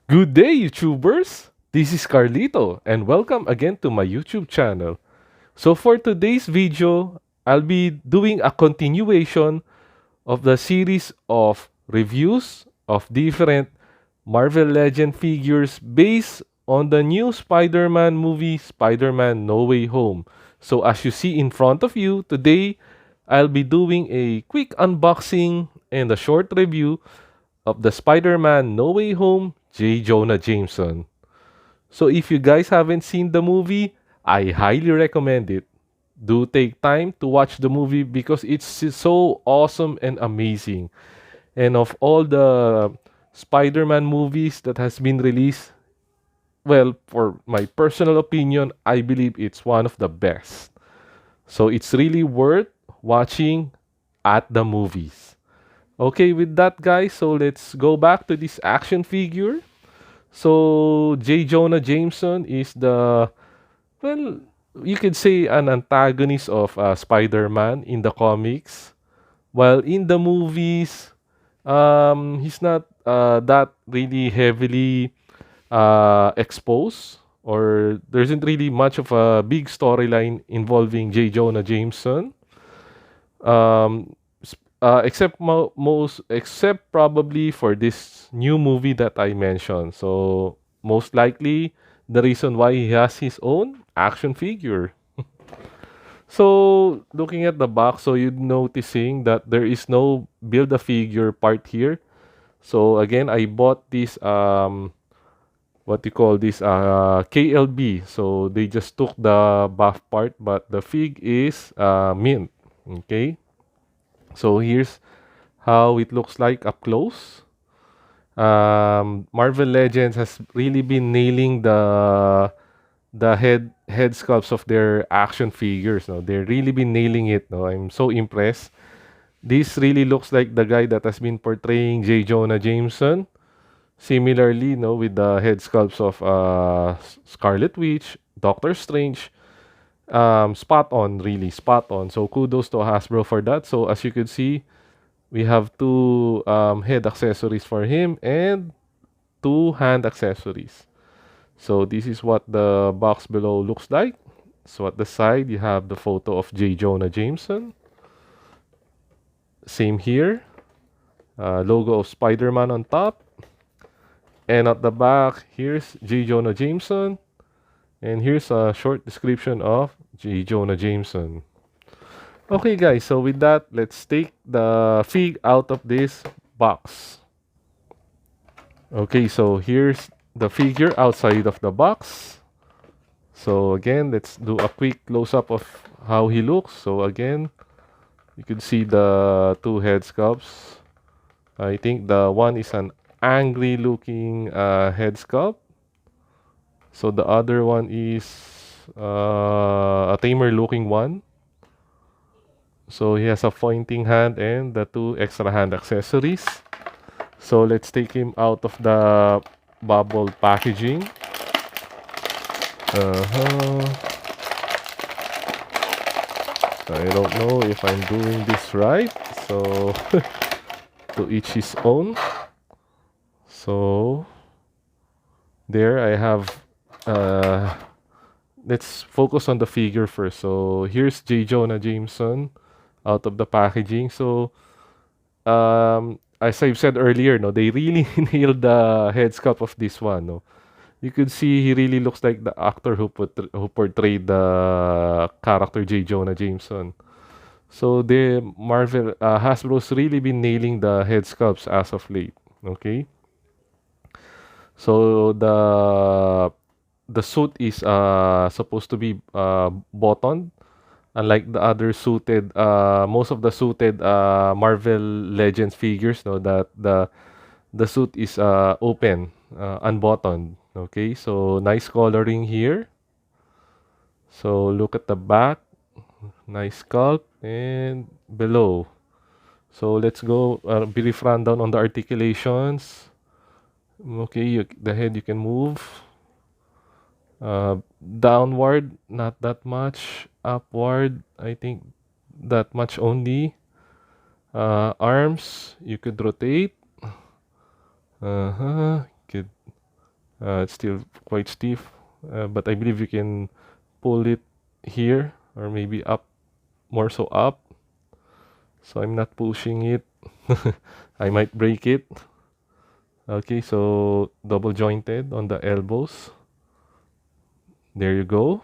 Good day, YouTubers! This is Carlito, and welcome again to my YouTube channel. So for today's video, I'll be doing a continuation of the series of reviews of different Marvel Legend figures based on the new Spider-Man movie, Spider-Man No Way Home. So as you see in front of you, today I'll be doing a quick unboxing and a short review of the Spider-Man No Way Home J. Jonah Jameson. So if you guys haven't seen the movie, I highly recommend it. Do take time to watch the movie because it's so awesome and amazing. And of all the Spider-Man movies that has been released, well, for my personal opinion, I believe it's one of the best. So it's really worth watching at the movies. Okay, with that, guys, so let's go back to this action figure. So J. Jonah Jameson is well, you could say an antagonist of Spider-Man in the comics. While in the movies, he's not that really heavily exposed, or there isn't really much of a big storyline involving J. Jonah Jameson. Um, except probably for this new movie that I mentioned. So most likely the reason why he has his own action figure. So looking at the box, so you're noticing that there is no build a figure part here. So again, I bought this what you call this KLB. So they just took the buff part, but the fig is mint. Okay. So here's how it looks like up close. Marvel Legends has really been nailing the head sculpts of their action figures. No, they're really been nailing it. No, I'm so impressed. This really looks like the guy that has been portraying J. Jonah Jameson. Similarly, no, with the head sculpts of Scarlet Witch, Doctor Strange. Spot on, really spot on. So kudos to Hasbro for that. So as you could see, we have two head accessories for him and two hand accessories. So this is what the box below looks like. So at the side, you have the photo of J. Jonah Jameson. Same here. Logo of Spider-Man on top. And at the back, here's J. Jonah Jameson. And here's a short description of J. Jonah Jameson. Okay, guys. So with that, let's take the fig out of this box. Okay, so here's the figure outside of the box. So again, let's do a quick close-up of how he looks. So again, you can see the two head sculpts. I think the one is an angry looking head sculpt. So the other one is a tamer looking one. So he has a pointing hand and the two extra hand accessories. So let's take him out of the bubble packaging. Uh-huh. I don't know if I'm doing this right. So to each his own. So there I have uh let's focus on the figure first. So here's J. Jonah Jameson out of the packaging. So as I've said earlier, no, they really nailed the head sculpt of this one. No, you could see he really looks like the actor who portrayed the character J. Jonah Jameson. So the Marvel Hasbro's really been nailing the head sculpts as of late. Okay, so the suit is supposed to be buttoned, unlike the other suited most of the suited Marvel Legends figures. No, that the suit is open, unbuttoned. Okay, so nice coloring here. So look at the back, nice sculpt, and below. So let's go brief rundown on the articulations. Okay, the head you can move. Downward, not that much. Upward, I think that much only. Arms, you could rotate. Uh-huh. Good. It's still quite stiff, but I believe you can pull it here or maybe up, more so up. So I'm not pushing it. I might break it. Okay, so double jointed on the elbows. There you go.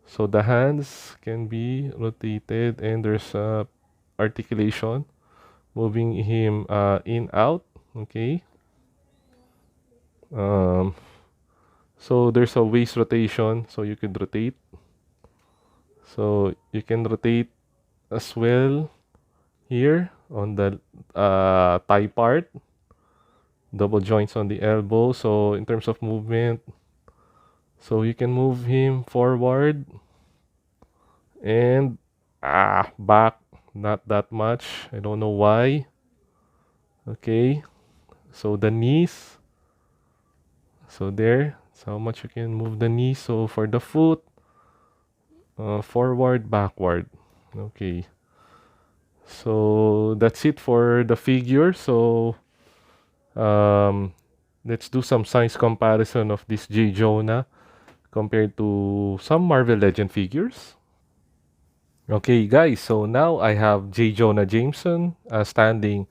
So the hands can be rotated and there's a articulation moving him in out. Okay. Um, so there's a waist rotation, so you could rotate. So you can rotate as well here on the thigh part, double joints on the elbow. So in terms of movement, so you can move him forward and back, not that much. I don't know why. Okay, so the knees, so there, so how much you can move the knees. So for the foot, forward, backward. Okay, so that's it for the figure. So um, let's do some size comparison of this J. Jonah compared to some Marvel Legend figures. Okay, guys, so now I have J. Jonah Jameson standing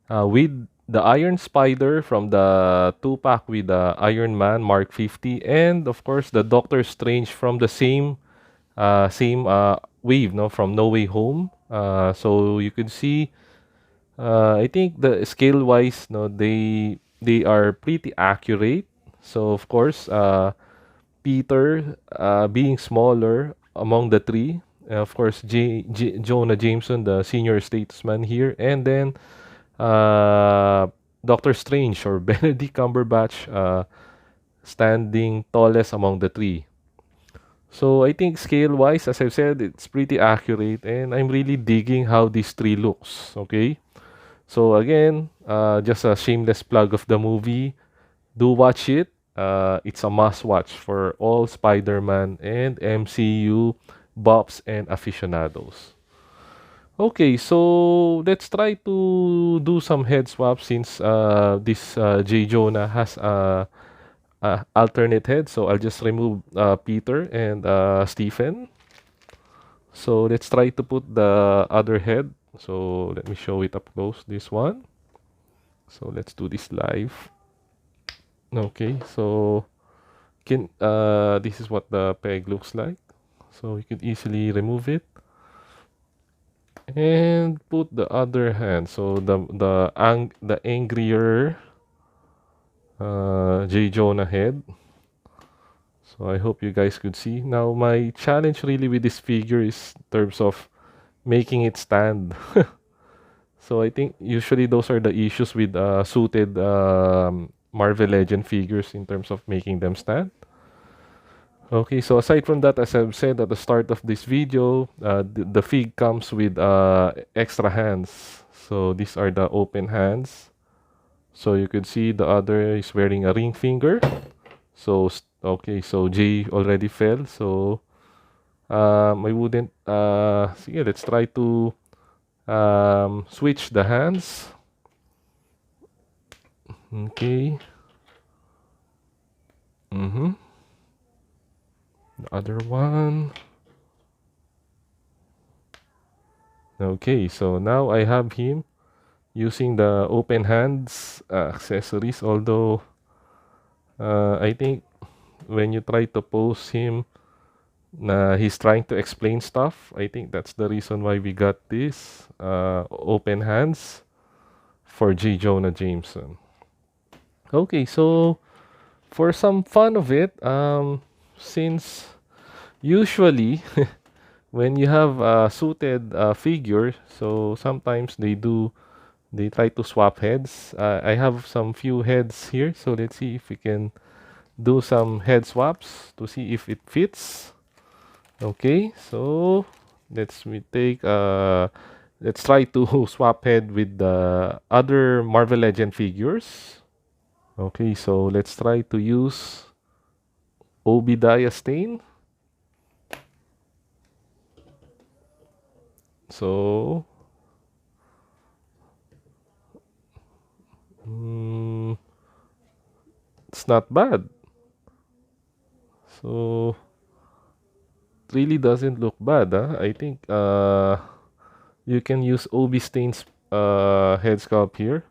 with the Iron Spider from the 2-pack with the Iron Man Mark 50, and of course the Doctor Strange from the same wave, no, from No Way Home. So you could see, I think the scale wise, no, they are pretty accurate. So of course, Peter being smaller among the three. Of course, Jonah Jameson, the senior statesman here, and then uh, Doctor Strange or Benedict Cumberbatch standing tallest among the three. So I think scale-wise, as I've said, it's pretty accurate, and I'm really digging how this tree looks. Okay, so again, just a shameless plug of the movie. Do watch it. It's a must-watch for all Spider-Man and MCU buffs and aficionados. Okay, so let's try to do some head swap since this J. Jonah has a alternate head. So I'll just remove Peter and Stephen. So let's try to put the other head. So let me show it up close, this one. So let's do this live. Okay, so this is what the peg looks like. So you can easily remove it and put the other hand. So the angrier J. Jonah head. So I hope you guys could see. Now my challenge really with this figure is in terms of making it stand. So I think usually those are the issues with suited Marvel Legend figures in terms of making them stand. Okay, so aside from that, as I've said at the start of this video, the fig comes with extra hands. So these are the open hands. So you could see the other is wearing a ring finger. So okay, so J already fell. So I wouldn't. So yeah, let's try to switch the hands. Okay. Mm-hmm. The other one. Okay, so now I have him using the open hands accessories. Although I think when you try to pose him, he's trying to explain stuff. I think that's the reason why we got this open hands for J. Jonah Jameson. Okay, so for some fun of it, since usually when you have a suited figure, so sometimes they try to swap heads. I have some few heads here, so let's see if we can do some head swaps to see if it fits. Okay, so let's try to swap head with the other Marvel Legend figures. Okay, so let's try to use Obadiah Stane. So mm, it's not bad. So it really doesn't look bad, huh? I think you can use OB Stain's head sculpt here.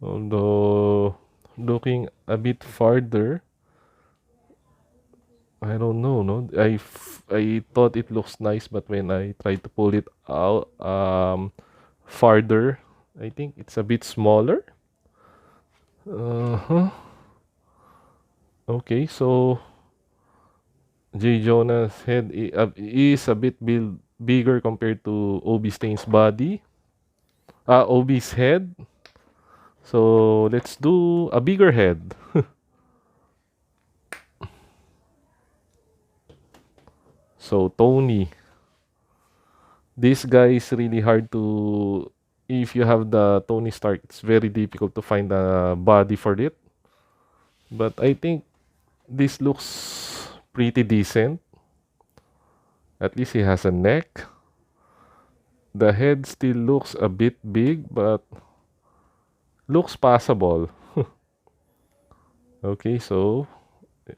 Although looking a bit farther, I don't know, no. I thought it looks nice, but when I try to pull it out farther, I think it's a bit smaller. Uh-huh. Okay, so J. Jonah's head is a bit bigger compared to OB Stain's body. OB's head. So let's do a bigger head. So Tony. This guy is really hard to. If you have the Tony Stark, it's very difficult to find a body for it. But I think this looks pretty decent. At least he has a neck. The head still looks a bit big, but looks passable. Okay, so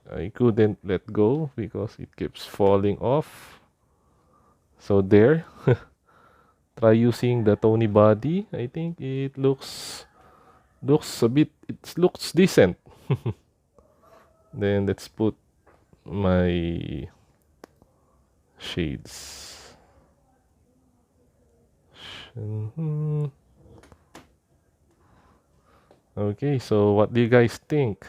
I couldn't let go because it keeps falling off. So there. Try using the Tony body. I think it looks a bit, it looks decent. Then let's put my shades. Mhm. Okay, so what do you guys think?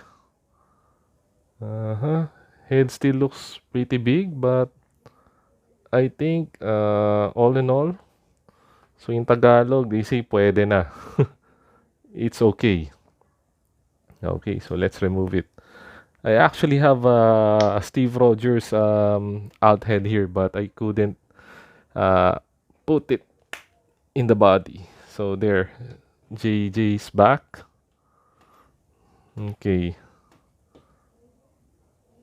Uh-huh. Head still looks pretty big, but I think all in all, so in Tagalog, they say pwede na. It's okay. Okay, so let's remove it. I actually have a Steve Rogers alt head here, but I couldn't uh, put it in the body. So there, JJ's back. Okay.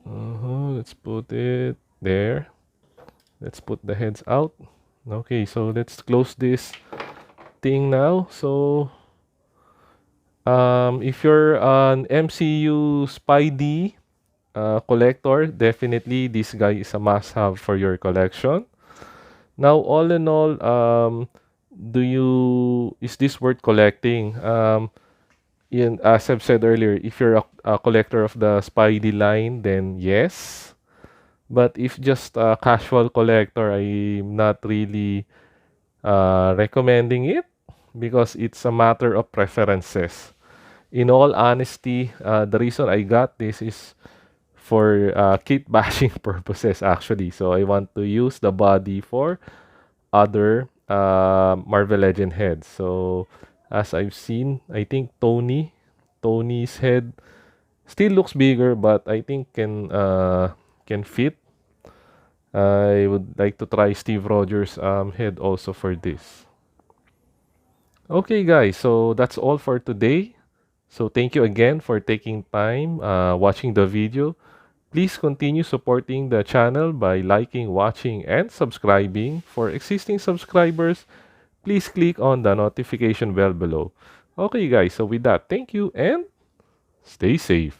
Let's put it there. Let's put the heads out. Okay, so let's close this thing now. So if you're an MCU Spidey collector, definitely this guy is a must-have for your collection. Now, all in all, is this worth collecting? As I've said earlier, if you're a collector of the Spidey line, then yes. But if just a casual collector, I'm not really recommending it because it's a matter of preferences. In all honesty, the reason I got this is for kit bashing purposes actually. So I want to use the body for other Marvel Legend heads. So as I've seen, I think Tony's head still looks bigger, but I think can fit. I would like to try Steve Rogers' head also for this. Okay, guys, so that's all for today. So thank you again for taking time watching the video. Please continue supporting the channel by liking, watching, and subscribing. For existing subscribers, please click on the notification bell below. Okay, guys, so with that, thank you and stay safe.